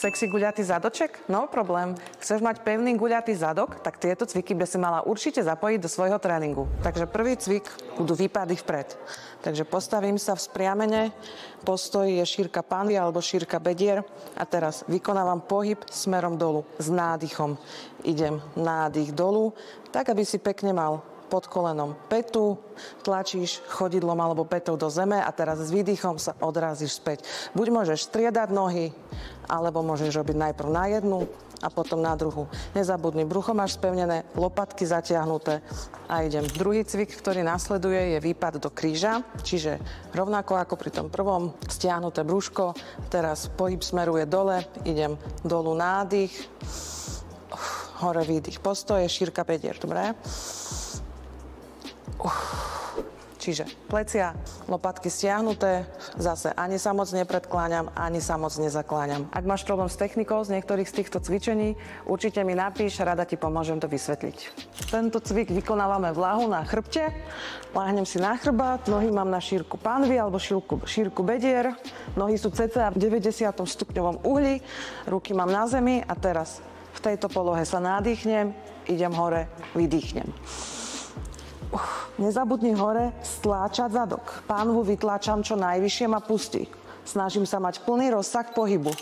Sexy guľatý zadoček? No problém. Chceš mať pevný guľatý zadok, tak tieto cviky by si mala určite zapojiť do svojho tréningu. Takže prvý cvik budú výpady vpred. Takže postavím sa v spriamene, postoj je šírka panvy alebo šírka bedier a teraz vykonávam pohyb smerom dolu s nádychom. Idem nádych dolu, tak aby si pekne mal pod kolenom petu, tlačíš chodidlom alebo petou do zeme a teraz s výdychom sa odrazíš späť. Buď môžeš striedať nohy, alebo môžeš robiť najprv na jednu a potom na druhú. Nezabudni, brucho máš spevnené, lopatky zatiahnuté a idem. Druhý cvik, ktorý nasleduje, je výpad do kríža, čiže rovnako ako pri tom prvom, stiahnuté brúško, teraz pohyb smeruje dole, idem dolu nádych, hore výdych, postoje, šírka bedier, dobre? Čiže plecia, lopatky stiahnuté, zase ani sa moc nepredkláňam, ani sa moc nezakláňam. Ak máš problém s technikou z niektorých z týchto cvičení, určite mi napíš, rada ti pomôžem to vysvetliť. Tento cvik vykonávame v lahu na chrbte, láhnem si na chrbát, nohy mám na šírku panvy alebo šírku bedier, nohy sú cca v 90 stupňovom uhli, ruky mám na zemi a teraz v tejto polohe sa nadýchnem, idem hore, vydýchnem. Nezabudni hore stláčať zadok. Pánvu vytláčam čo najvyššie ma pustí. Snažím sa mať plný rozsah pohybu.